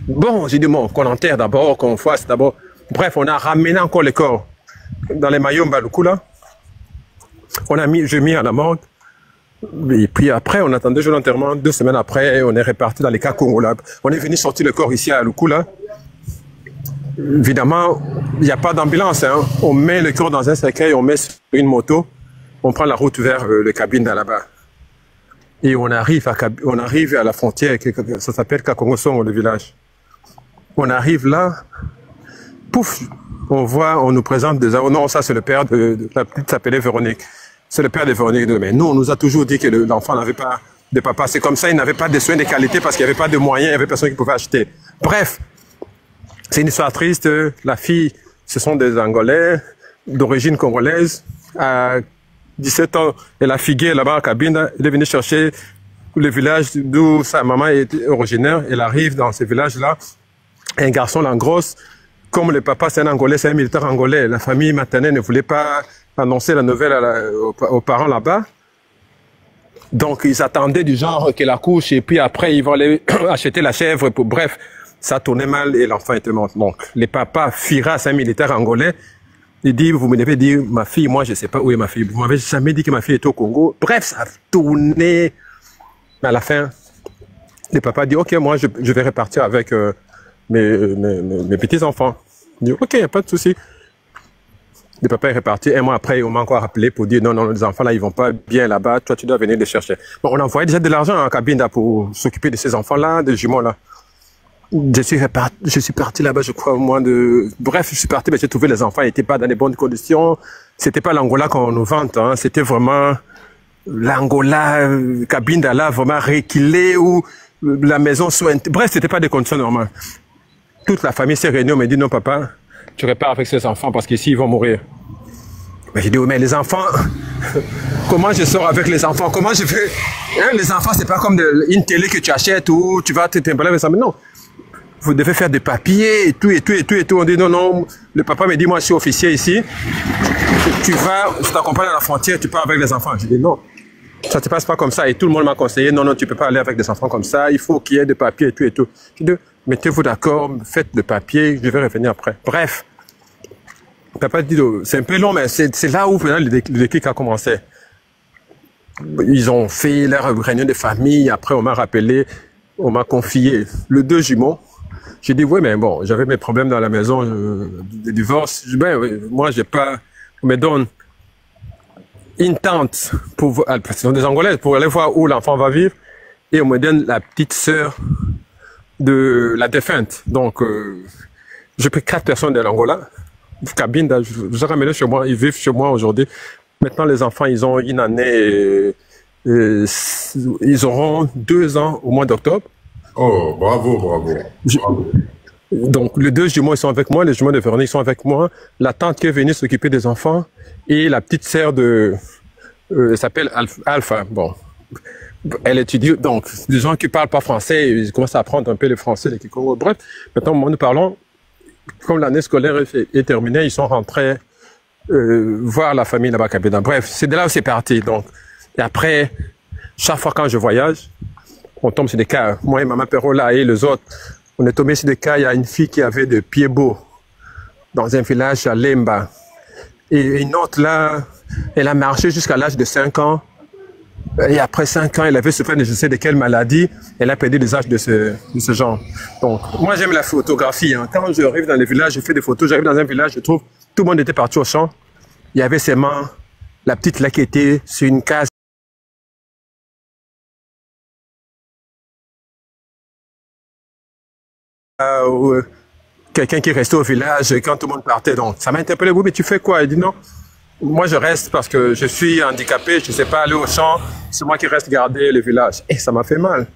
Bon, j'ai dit, bon, qu'on enterre d'abord, qu'on fasse d'abord. Bref, on a ramené encore les corps dans les Mayomba, le coup là. J'ai mis à la morgue. Et puis après, on attendait le l'enterrement. 2 semaines après, on est reparti dans les cas Congo là. On est venu sortir le corps ici à Lukula. Évidemment, il n'y a pas d'ambulance. Hein. On met le corps dans un cercueil, on met sur une moto, on prend la route vers le cabine là-bas. Et on arrive à la frontière, ça s'appelle Kakongosong, le village. On arrive là, pouf, on nous présente des... Oh non, ça c'est le père de la petite s'appelait Véronique. C'est le père de Véronique. Mais nous, on nous a toujours dit que l'enfant n'avait pas de papa. C'est comme ça, il n'avait pas de soins de qualité parce qu'il n'y avait pas de moyens, il n'y avait personne qui pouvait acheter. Bref, c'est une histoire triste. La fille, ce sont des Angolais d'origine congolaise. À 17 ans, elle a figué là-bas à Cabinda. Elle est venue chercher le village d'où sa maman était originaire. Elle arrive dans ce village-là. Un garçon l'engrosse. Comme le papa, c'est un Angolais, c'est un militaire angolais. La famille maternelle ne voulait pas annoncer la nouvelle aux parents là-bas. Donc, ils attendaient du genre qu'elle accouche et puis après, ils vont aller acheter la chèvre. Bref, ça tournait mal et l'enfant était mort. Donc, les papas fira, c'est un militaire angolais. Il dit, vous me devez dire, ma fille, moi, je ne sais pas où est ma fille. Vous m'avez jamais dit que ma fille est au Congo. Bref, ça a tourné. À la fin, le papa dit, OK, moi, je vais repartir avec mes petits-enfants. Il dit, OK, il n'y a pas de souci. Le papa est reparti. Un mois après, on m'a encore appelé pour dire, non, non, les enfants, là, ils vont pas bien là-bas. Toi, tu dois venir les chercher. Bon, on envoyait déjà de l'argent à Cabinda pour s'occuper de ces enfants-là, des jumeaux-là. Je suis parti là-bas, je crois, au moins de... Bref, je suis parti, mais j'ai trouvé les enfants, ils n'étaient pas dans les bonnes conditions. C'était pas l'Angola qu'on nous vante, hein. C'était vraiment l'Angola, Cabinda là, vraiment reculé, où la maison soigne. Bref, c'était pas des conditions normales. Toute la famille s'est réunie, on m'a dit, non, papa, tu repars avec ces enfants parce qu'ici, ils vont mourir. Mais j'ai dit, oui, mais les enfants, comment je sors avec les enfants? Comment je fais? Hein, les enfants, c'est pas comme une télé que tu achètes ou tu vas te t'imballer avec ça. Mais non. Vous devez faire des papiers et tout, et tout, et tout, et tout. On dit non, non. Le papa me dit, moi, je suis officier ici. Tu vas, je t'accompagne à la frontière, tu pars avec les enfants. Je dis non. Ça ne se passe pas comme ça. Et tout le monde m'a conseillé, non, non, tu peux pas aller avec des enfants comme ça. Il faut qu'il y ait des papiers et tout, et tout. Je dis, mettez-vous d'accord, faites le papier, je vais revenir après. Bref. Papa dit, c'est un peu long, mais c'est là où le déclic a commencé. Ils ont fait leur réunion de famille. Après, on m'a rappelé, on m'a confié le 2 jumeaux. J'ai dit, oui, mais bon, j'avais mes problèmes dans la maison de divorce. Ben, oui, moi, j'ai pas, on me donne une tante pour, ce sont des Angolais, pour aller voir où l'enfant va vivre. Et on me donne la petite sœur de la défunte. Donc, j'ai pris 4 personnes de l'Angola. Cabinda, je les ai ramenés chez moi, ils vivent chez moi aujourd'hui. Maintenant, les enfants, ils ont une année, ils auront 2 ans au mois d'octobre. Oh, bravo, bravo. Bravo. Donc, les 2 jumeaux, ils sont avec moi, les jumeaux de Véronique sont avec moi, la tante qui est venue s'occuper des enfants et la petite sœur elle s'appelle Alpha. Bon, elle étudie, donc, des gens qui parlent pas français, ils commencent à apprendre un peu le français, les Kikongo. Bref, maintenant, nous parlons, comme l'année scolaire est terminée, ils sont rentrés voir la famille là-bas à Cabinda. Bref, c'est de là où c'est parti. Donc, et après, chaque fois quand je voyage, on tombe sur des cas. Moi et Maman Perola et les autres, on est tombé sur des cas. Il y a une fille qui avait des pieds beaux dans un village à Lemba. Et une autre là, elle a marché jusqu'à l'âge de 5 ans. Et après 5 ans, elle avait souffert de je sais de quelle maladie. Elle a perdu des âges de ce genre. Donc, moi j'aime la photographie. Hein. Quand j'arrive dans les villages, je fais des photos. J'arrive dans un village, je trouve tout le monde était parti au champ. Il y avait seulement la petite là qui était sur une case. Quelqu'un qui restait au village quand tout le monde partait. Donc, ça m'a interpellé. Oui, mais tu fais quoi? Il dit non. Moi, je reste parce que je suis handicapé. Je ne sais pas aller au champ. C'est moi qui reste garder le village. Et ça m'a fait mal.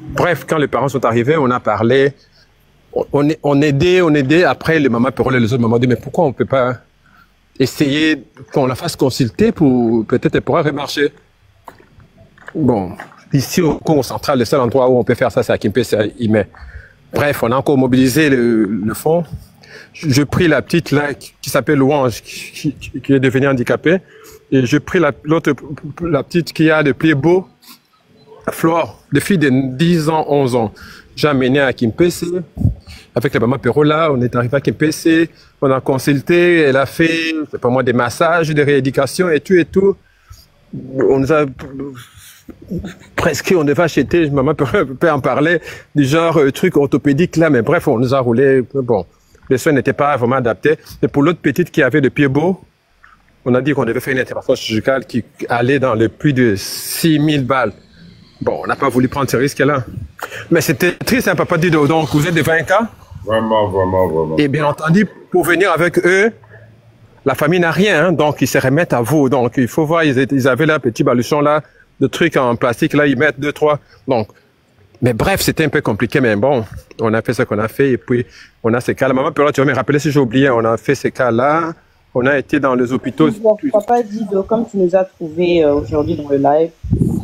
Bref, quand les parents sont arrivés, on a parlé. On aidait. Après, les mamans Perola et les autres m'ont dit, mais pourquoi on ne peut pas essayer qu'on la fasse consulter pour peut-être elle pourra remarcher. Bon, ici au Congo central, le seul endroit où on peut faire ça, c'est à Kimpé, c'est à Imé. Bref, on a encore mobilisé le fonds. Je pris la petite là qui s'appelle Louange, qui est devenue handicapée, et je pris la petite qui a des pieds beaux, Flore, des filles de 10 ans, 11 ans. j'ai amené à Kimpese. Avec la maman Perrault là, on est arrivé à Kimpese, on a consulté, elle a fait, c'est pas moi, des massages, des rééducations et tout et tout. On nous a presque, on devait acheter, maman peut en parler, du genre truc orthopédique là, mais bref, on nous a roulé. Bon, les soins n'étaient pas vraiment adaptés. Et pour l'autre petite qui avait le pied beau, on a dit qu'on devait faire une intervention chirurgicale qui allait dans le plus de 6000 balles. Bon, on n'a pas voulu prendre ce risque-là. Mais c'était triste, hein, papa Dido. Donc, vous êtes devant un cas? Vraiment, vraiment, vraiment. Et bien entendu, pour venir avec eux, la famille n'a rien, hein, donc ils se remettent à vous. Donc, il faut voir, ils avaient là, petit baluchon là, de trucs en plastique, là, ils mettent 2, 3. Donc, mais bref, c'était un peu compliqué, mais bon, on a fait ce qu'on a fait, et puis, on a ces cas-là. Maman, tu vas me rappeler si j'ai oublié, on a fait ces cas-là, on a été dans les hôpitaux. Papa Dido, comme tu nous as trouvé aujourd'hui dans le live,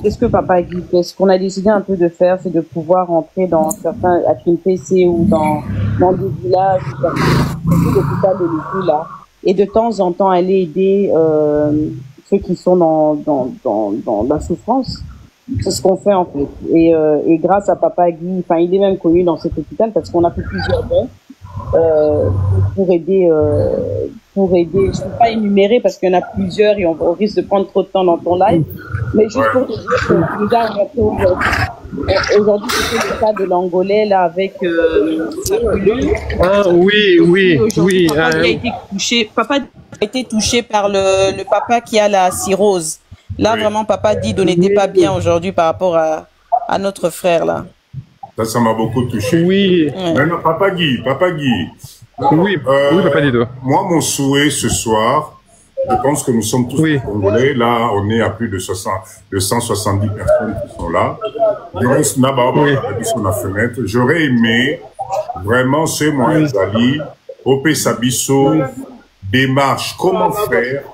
qu'est-ce que Papa dit? Ce qu'on a décidé un peu de faire, c'est de pouvoir entrer dans certains, à Kimpese ou dans des villages, l'hôpital de l'époux là, et de temps en temps aller aider ceux qui sont dans la souffrance. C'est ce qu'on fait en fait. Et grâce à Papa Guy, enfin il est même connu dans cet hôpital parce qu'on a fait plusieurs dons pour aider. Je ne peux pas énumérer parce qu'il y en a plusieurs et on risque de prendre trop de temps dans ton live. Mais juste pour te dire que nous avons aujourd'hui, c'était le cas de l'Angolais là avec sa pilule. Ah oui. Papa a été touché par le papa qui a la cirrhose. Là, vraiment, Papa Dido n'était pas bien aujourd'hui par rapport à notre frère là. Ça m'a beaucoup touché. Oui. Maintenant, Papa Guy. Oui, Papa Dido. Moi, mon souhait ce soir, je pense que nous sommes tous congolais. Là, on est à plus de 170 personnes qui sont là. J'aurais aimé vraiment ce moyen d'Ali, Opé Sabiso, démarche, comment faire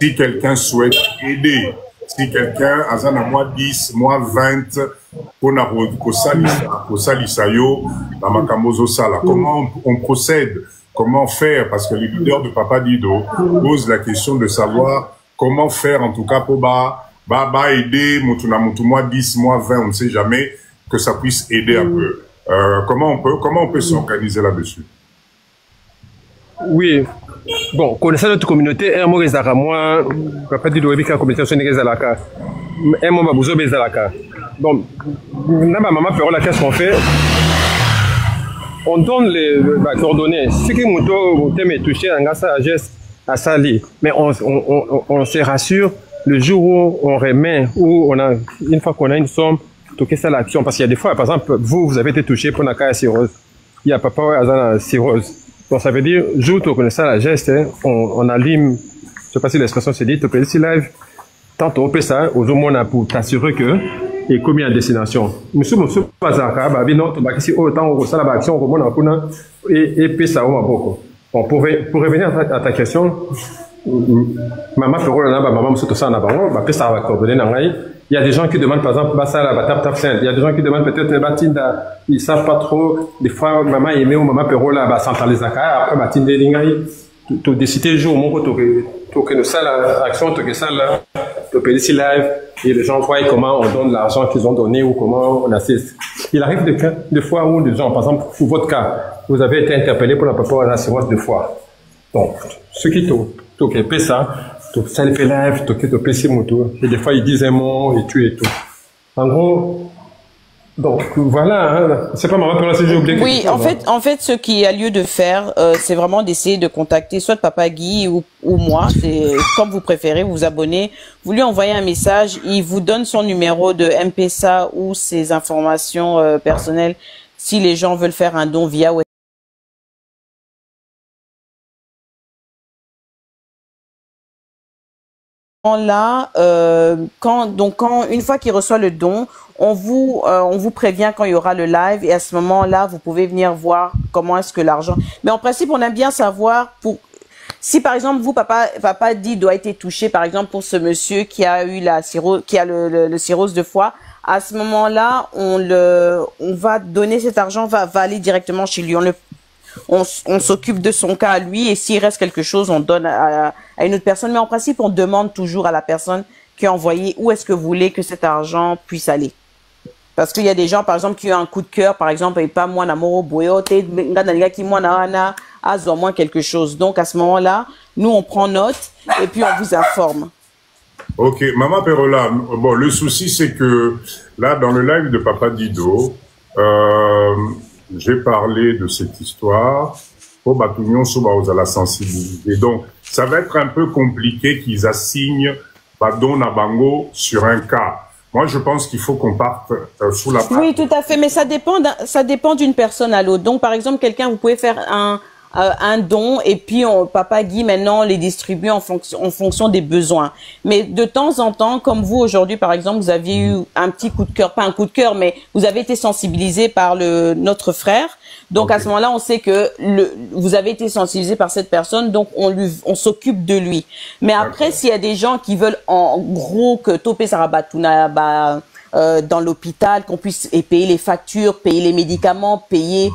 si quelqu'un souhaite aider. Si quelqu'un a un mois 10, mois 20, comment on procède, comment faire, parce que les leaders de Papa Dido posent la question de savoir comment faire, en tout cas, pour aider, mois 10, mois 20, on ne sait jamais, que ça puisse aider un peu. Comment on peut s'organiser là-dessus? Oui. Bon, connaissant notre communauté, un mot est moi, Papa Dido, et la communauté est à un mot Babouzo est à donc, maman Perrault, qu'est-ce qu'on fait? On donne les coordonnées. Ce qui est touché à un geste à Sali, mais on se rassure le jour où on remet, où on a, une fois qu'on a une somme, toquer ça l'action. Parce qu'il y a des fois, par exemple, vous avez été touché pour la cirrhose. Il y a papa à la cirrhose. Donc ça veut dire, jour où tu connais ça la geste, hein, on allume, je ne sais pas si l'expression se dit, tu peux ici live, tant on fait ça, aux hommes pour t'assurer que, et commis à destination. Monsieur, Pazaka, non, tu vas ici autant au sein de l'action, au moment et puis ça, on va beaucoup. Bon, pour revenir à ta question, maman Perrault, maman, monsieur, tout ça, ça va coordonner, il y a des gens qui demandent, par exemple, il y a des gens qui demandent peut-être, ils savent pas trop, des fois, maman aimée ou maman Perrault, là, centraliser après, Batinda, tu décides le jour où tu que ça, l'action, tu que ça, là, tu peux ici live, et les gens voient comment on donne l'argent qu'ils ont donné ou comment on assiste. Il arrive des fois où des gens, par exemple, pour votre cas, vous avez été interpellé pour la papa à la cirrhose 2 fois. Donc, ceux qui t'occupent ça, ça fait live, et des fois ils disent un mot et tout. En gros, donc voilà, hein, c'est pas maman Perrault si j'ai oublié. Oui, en fait, ce qu'il a lieu de faire, c'est vraiment d'essayer de contacter soit Papa Guy ou moi, c'est comme vous préférez, vous vous abonnez, vous lui envoyez un message, il vous donne son numéro de M-Pesa ou ses informations personnelles si les gens veulent faire un don via là, une fois qu'il reçoit le don, on vous prévient quand il y aura le live et à ce moment-là, vous pouvez venir voir comment est-ce que l'argent. Mais en principe, on aime bien savoir si par exemple vous, papa dit doit être touché, par exemple pour ce monsieur qui a eu la cirrhose, qui a le cirrhose de foie. À ce moment-là, on va donner cet argent, va aller directement chez lui. On s'occupe de son cas à lui et s'il reste quelque chose, on donne à une autre personne. Mais en principe, on demande toujours à la personne qui a envoyé où est-ce que vous voulez que cet argent puisse aller. Parce qu'il y a des gens, par exemple, qui ont un coup de cœur, par exemple, et pas moi, Namoro Boyote, qui moi, Naana, à moins quelque chose. Donc, à ce moment-là, nous, on prend note et puis on vous informe. Ok, Maman Perola, bon, le souci, c'est que là, dans le live de Papa Dido, j'ai parlé de cette histoire. Au Batunion, à la sensibilité. Donc, ça va être un peu compliqué qu'ils assignent Badon Nabango sur un cas. Moi, je pense qu'il faut qu'on parte sous la... Oui, tout à fait, mais ça dépend d'une personne à l'autre. Donc, par exemple, quelqu'un, vous pouvez faire un don et puis Papa Guy maintenant les distribue en fonction des besoins. Mais de temps en temps, comme vous aujourd'hui, par exemple, vous aviez eu un petit coup de cœur, pas un coup de cœur, mais vous avez été sensibilisé par notre frère. Donc, à ce moment-là, on sait que vous avez été sensibilisé par cette personne, donc on s'occupe de lui. Mais après, s'il y a des gens qui veulent en gros que Topé Sarabatuna, dans l'hôpital, qu'on puisse payer les factures, payer les médicaments, payer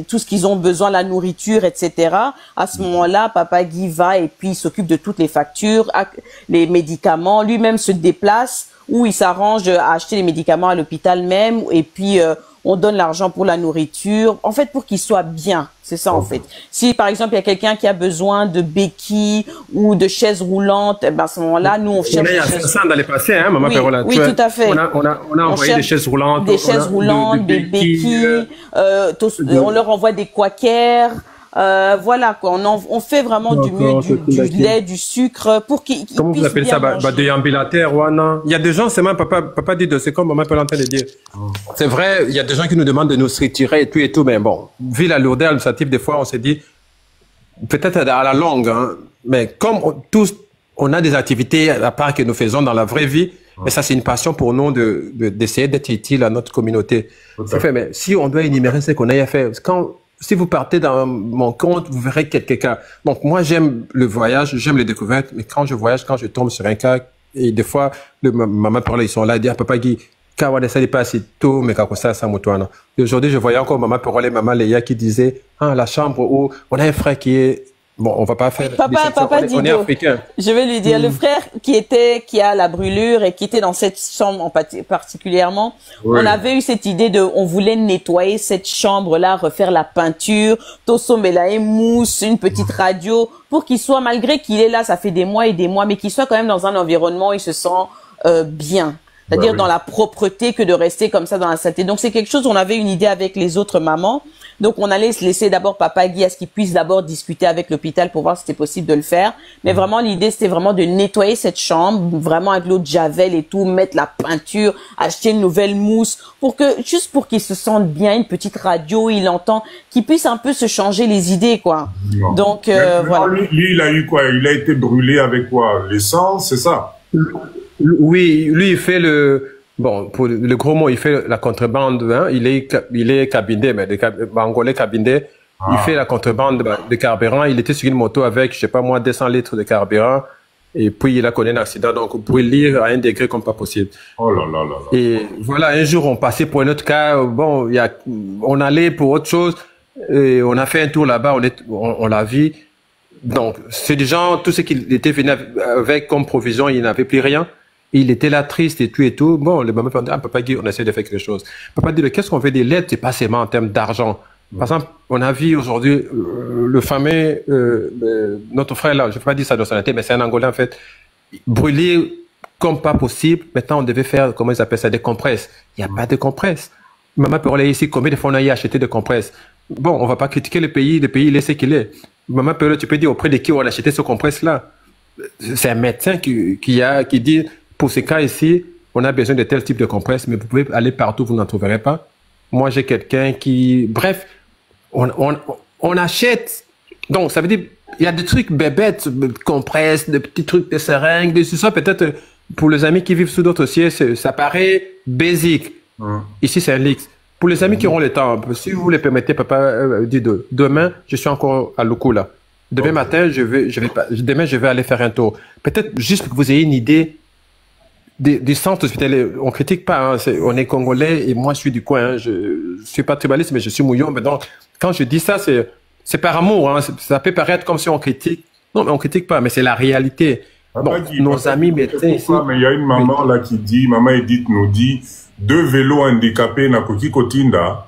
tout ce qu'ils ont besoin, la nourriture, etc. À ce moment-là, Papa Guy va et puis il s'occupe de toutes les factures, les médicaments. Lui-même se déplace ou il s'arrange à acheter les médicaments à l'hôpital même et puis on donne l'argent pour la nourriture, en fait pour qu'il soit bien, c'est ça en fait. Si par exemple il y a quelqu'un qui a besoin de béquilles ou de chaises roulantes, eh ben à ce moment-là nous on cherche. Il y a ça dans les passés, hein, Maman Perola. Oui, tout à fait. On a envoyé des chaises roulantes, des béquilles, on leur envoie des quakers. Voilà quoi, on fait vraiment du lait, du sucre pour qu'ils puissent. Comment vous appelez ça, de ambulataire, Wana? Il y a des gens, c'est même papa dit, c'est comme Maman Perola en train de dire. C'est vrai, il y a des gens qui nous demandent de nous retirer et tout, mais bon, vu la lourdeur administrative, des fois, on s'est dit, peut-être à la longue, hein, mais comme tous, on a des activités à part que nous faisons dans la vraie vie, mais ça, c'est une passion pour nous d'essayer d'être utile à notre communauté. C'est fait, mais si on doit énumérer ce qu'on a à faire, si vous partez dans mon compte, vous verrez quelqu'un. Donc, moi, j'aime le voyage, j'aime les découvertes, mais quand je voyage, quand je tombe sur un cas, et des fois, Maman Perola, ils sont là, ils disent, Papa Guy, quand on essaie de passer tôt, mais quand ça, ça m'autoine. Et aujourd'hui, je voyais encore Maman Perola et Maman Léa qui disaient, la chambre où on a un frère qui est, bon, on va pas faire. Papa Dido, on est africain. Je vais lui dire, le frère qui a la brûlure et qui était dans cette chambre particulièrement, on avait eu cette idée on voulait nettoyer cette chambre-là, refaire la peinture, tosomela et mousse, une petite radio, pour qu'il soit, malgré qu'il est là, ça fait des mois et des mois, mais qu'il soit quand même dans un environnement où il se sent bien. C'est-à-dire dans la propreté que de rester comme ça dans la saleté. Donc c'est quelque chose, on avait une idée avec les autres mamans. Donc on allait se laisser d'abord Papa Guy à ce qu'il puisse d'abord discuter avec l'hôpital pour voir si c'était possible de le faire. Mais vraiment l'idée c'était vraiment de nettoyer cette chambre, vraiment avec l'eau de javel et tout, mettre la peinture, acheter une nouvelle mousse juste pour qu'il se sente bien, une petite radio, il entend, qu'il puisse un peu se changer les idées quoi. Non. Donc voilà. Lui il a eu quoi? Il a été brûlé avec quoi? L'essence, c'est ça? Oui, lui, il fait pour le gros mot, il fait la contrebande, hein. Il est cabinet, mais angolais cabinet. Il fait la contrebande de carburant. Il était sur une moto avec, je sais pas moi, 200 litres de carburant. Et puis, il a connu un accident. Donc, brûler à un degré comme pas possible. Oh là là là là. Et voilà, un jour, on passait pour un autre cas. Bon, on allait pour autre chose. Et on a fait un tour là-bas. On l'a vu. Donc, c'est des gens, tout ce qu'il était venu avec comme provision, il n'avait plus rien. Il était là triste et tout. Bon, le maman dit, Papa Guy, on essaie de faire quelque chose. Papa dit, qu'est-ce qu'on fait de l'aide? C'est pas seulement en termes d'argent. Par exemple, on a vu aujourd'hui le fameux, notre frère là, je ne vais pas dire ça dans son tête, mais c'est un Angolais en fait, brûlé comme pas possible. Maintenant, on devait faire, comment ils appellent ça, des compresses. Il n'y a pas de compresses. Maman Perola ici, combien de fois on a acheté des compresses? Bon, on va pas critiquer le pays il est ce qu'il est. Maman Perola, tu peux dire auprès de qui on a acheté ce compresse-là? C'est un médecin qui dit, pour ces cas ici, on a besoin de tel type de compresse, mais vous pouvez aller partout, vous n'en trouverez pas. Moi, j'ai quelqu'un bref, on achète. Donc, ça veut dire, il y a des trucs bébêtes, compresses, des petits trucs de seringues, de ça, peut-être, pour les amis qui vivent sous d'autres cieux, ça paraît basique. Ici, c'est un luxe. Pour les amis qui auront le temps, si vous le permettez, Papa Dido, demain, je suis encore à Lukula. Demain matin, demain, je vais aller faire un tour. Peut-être juste pour que vous ayez une idée des centres hospitaliers. On critique pas, hein, on est Congolais et moi, je suis du coin. Hein, je suis pas tribaliste, mais je suis mouillon. Mais donc, quand je dis ça, c'est par amour. Hein, ça peut paraître comme si on critique. Non, mais on critique pas, mais c'est la réalité. Bon, nos amis médecins ici. Mais il y a une maman là qui dit, Maman Edith nous dit, 2 vélos handicapés na koki kotinda.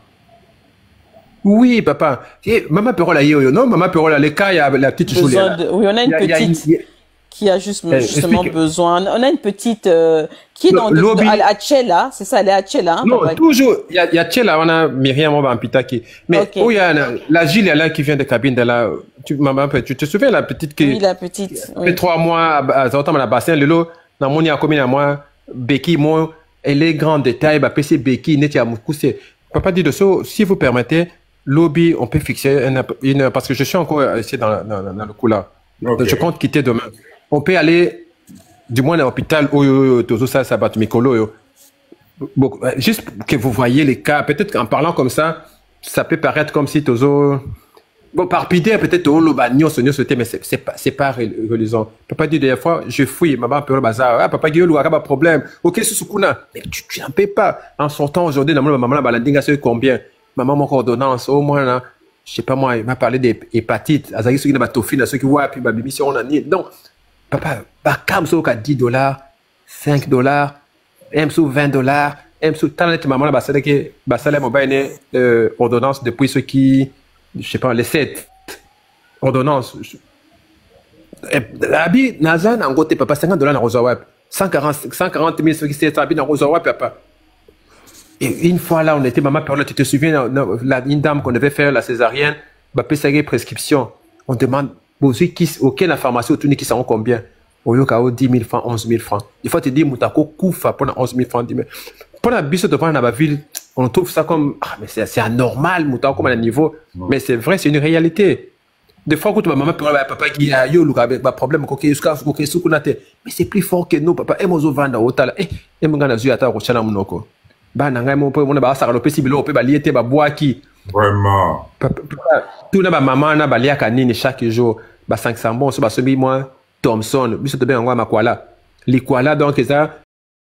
Oui, papa. Et maman Perola, non, maman Perola, les cas, il y a la petite Julie. Oui, on a une petite qui a justement besoin. On a une petite qui est dans à Tchela, c'est ça, elle est à Tchela. Hein, non, papa. Toujours, il y a Tchela, on a Myriam Pitaki. Mais où il y a la Gilles là qui vient de cabine de là. Maman, tu te souviens la petite qui. Oui, la petite. Fait 3 mois à Zautam à la bassin, le lot, dans mon a combien à moi, Becky, moi, elle est grande de taille, bah, PC Becky, net à Moukoussé. Papa dit de ça, si vous permettez, lobby, on peut fixer une parce que je suis encore ici dans le coup là. Okay. Je compte quitter demain. On peut aller, du moins à l'hôpital, tout ça, ça bat Mikolo. Juste que vous voyez les cas, peut-être qu'en parlant comme ça peut paraître comme si Tozo. Bon, par pitié, peut-être au Lobagnon, mais c'est pas relisant. Papa dit des fois, je fouille, maman peut le bazar. Ah, papa Guillaume, il n'y a pas de problème. Ok, c'est ce qu'on a. Mais tu n'en payes pas. En sortant aujourd'hui, maman, la dingue, c'est combien? Maman, mon ordonnance, au moins, là, je sais pas moi, il m'a parlé des hépatites. Azaki, ceux qui n'ont pas de ceux qui voient, puis ma mission, on a ni. Non. Papa, comme ça, $10, $5, M sous $20, M sous tant de maman, salaire mobile, ordonnance depuis ceux qui, je sais pas, les 7 ordonnances. Abi, Nazan, en gros, papa, $50 dans Rosawap. 140 000, ceux qui s'est habillé dans Rosawap, papa. Et une fois là, on était, maman, tu te souviens, une dame qu'on devait faire la césarienne, bah, payer prescription. On demande, aussi, auquel la pharmacie, autour qui s'en combien? Au lieu qu'à 10 000 francs, 11 000 francs. Il faut te dire, Moutako, Koufa, pendant 11 000 francs, 10 000. Pendant la bise de la ville, on trouve ça comme, ah, mais c'est anormal, Moutako, comme à un niveau. Mais c'est vrai, c'est une réalité. Des fois, quand ma maman peut dire, papa, qui a eu un problème, mais c'est plus fort que nous, papa. Et moi, je vais vendre au tal. Et moi, je vais à Rochana Mounoko. Bah, on peut ça, on peut balier, boire qui. Vraiment. Tout le monde, maman, na balia kanini chaque jour. Bah, 500 bon, so, bah, celui moi, Thompson, biso te bien, on va ma koala. Les koala, donc, ça,